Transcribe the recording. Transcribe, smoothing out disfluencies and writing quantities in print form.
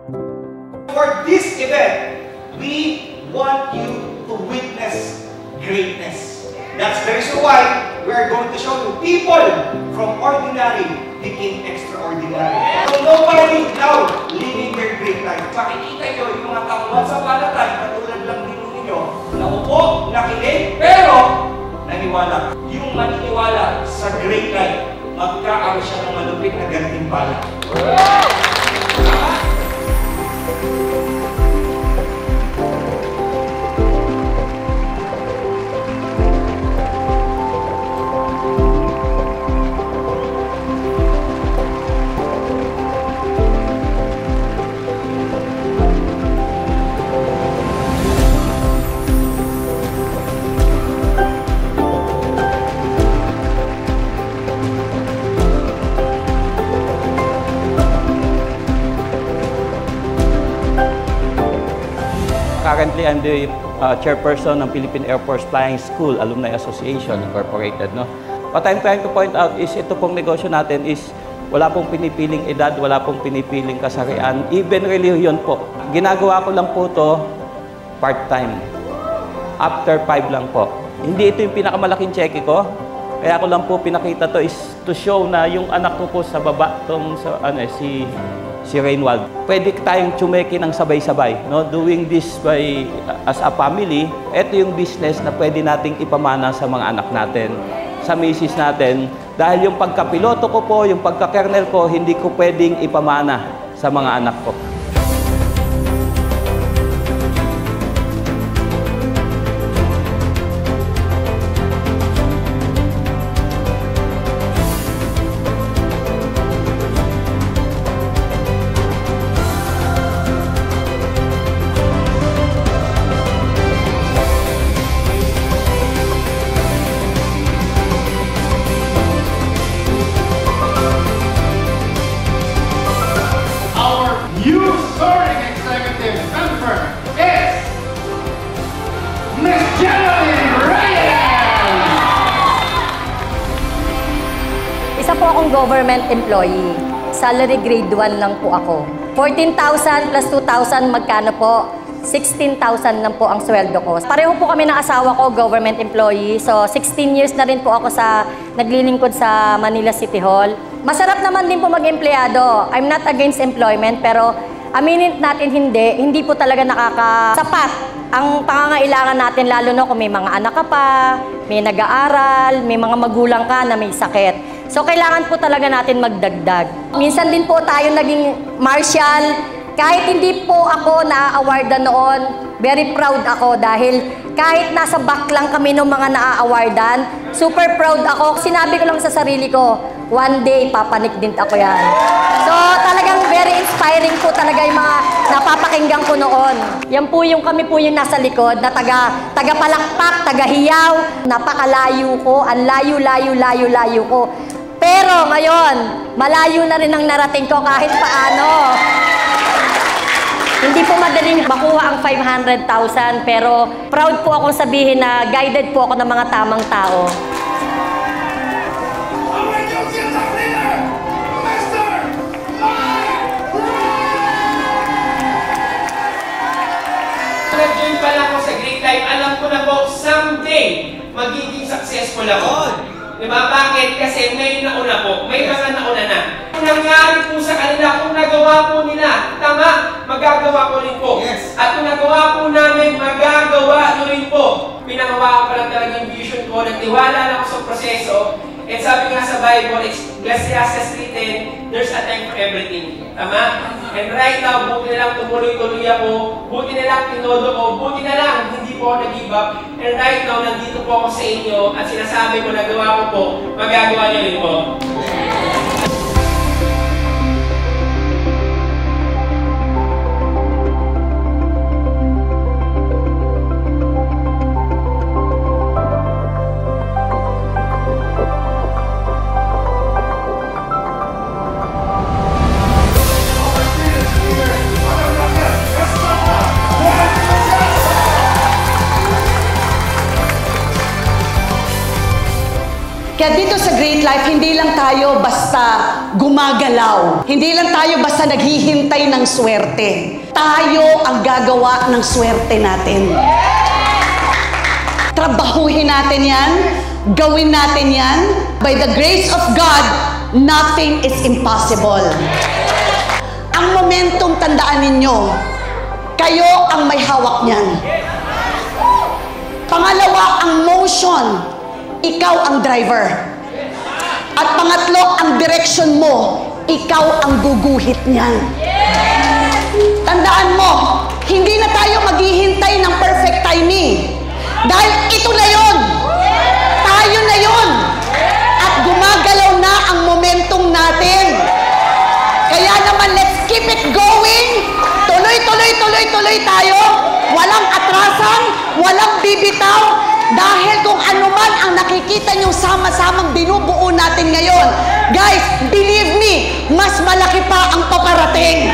For this event, we want you to witness greatness. That's the reason why we are going to show you people from ordinary became extraordinary. So nobody now living their great life. Makikita nyo yung mga tauhan sa palatan, katulad lang din ninyo, naupo, nakinig, pero naniwala. Yung maniniwala sa great life, magkakaroon siya ng malupit na gantimpala. Currently, I'm the chairperson ng Philippine Air Force Flying School Alumni Association Incorporated. No? What I'm trying to point out is ito pong negosyo natin is wala pong pinipiling edad, wala pong pinipiling kasarian, even religion po. Ginagawa ko lang po to part-time. After 5 lang po. Hindi ito yung pinakamalaking cheque ko. Kaya ko lang po pinakita to is to show na yung anak ko po sa baba, tong sa, si Rainwald. Pwede tayong tsumeki ng sabay-sabay, no? Doing this by as a family. Ito yung business na pwede nating ipamana sa mga anak natin, sa misis natin. Dahil yung pagkapiloto ko po, yung pagka-kernel ko, hindi ko pwedeng ipamana sa mga anak ko. New soaring executive member is Miss Jeneline Reyes! Isa po akong government employee. Salary grade 1 lang po ako. 14,000 plus 2,000 magkano po? 16,000 lang po ang sweldo ko. Pareho po kami ng asawa ko, government employee. So 16 years na rin po ako naglilingkod sa Manila City Hall. Masarap naman din po mag-empleyado. I'm not against employment, pero aminin natin hindi po talaga nakakasapat ang pangangailangan natin, lalo na kung may mga anak ka pa, may nag-aaral, may mga magulang ka na may sakit. So kailangan po talaga natin magdagdag. Minsan din po tayo naging marshal. Kahit hindi po ako na-awardan noon, very proud ako dahil kahit nasa back lang kami ng mga na-awardan, super proud ako. Sinabi ko lang sa sarili ko, one day, papanik din ako yan. So, talagang very inspiring po talaga yung mga napapakinggan ko noon. Yan po yung kami po yung nasa likod na taga-palakpak, taga-hiyaw. Napakalayo ko, ang layo ko. Pero ngayon, malayo na rin ang narating ko kahit paano. Hindi po madaling makuha ang 500,000, pero proud po akong sabihin na guided po ako ng mga tamang tao. Nag-join pa lang ako sa Great Life, alam ko na po, someday, magiging successful ako. Diba? Bakit? Kasi may nauna po, may mga nauna na. Kung nangyari po sa kanila, kung nagawa po nila, tama, magagawa ko rin po. Yes. At kung nagawa po namin, magagawa nyo rin po. Pinangawa ko pa lang talaga yung vision ko, nagtiwala na ako sa proseso. And sabi nga sa Bible, Ecclesiastes 3:10, there's a time for everything. Tama? And right now, buti na lang tumuloy-tuloy ako, buti na lang tinodo ko, buti na lang hindi po ako nag-give up. And right now, nandito po ako sa inyo at sinasabi ko, nagawa ko po, magagawa niyo rin po. Kaya dito sa Great Life, hindi lang tayo basta gumagalaw. Hindi lang tayo basta naghihintay ng swerte. Tayo ang gagawa ng swerte natin. Trabahuhin natin yan. Gawin natin yan. By the grace of God, nothing is impossible. Ang momentum, tandaan ninyo, kayo ang may hawak niyan. Pangalawa, ang motion, ikaw ang driver. At pangatlo, ang direction mo, ikaw ang guguhit niyan. Tandaan mo, hindi na tayo maghihintay ng perfect timing. Dahil ito na yon. Tayo na yon. At gumagalaw na ang momentum natin. Kaya naman, let's keep it going. Tuloy tayo. Walang atrasan, walang bibitaw. Dahil kung ano man ang nakikita niyong sama-samang binubuo natin ngayon, guys, believe me, mas malaki pa ang paparating.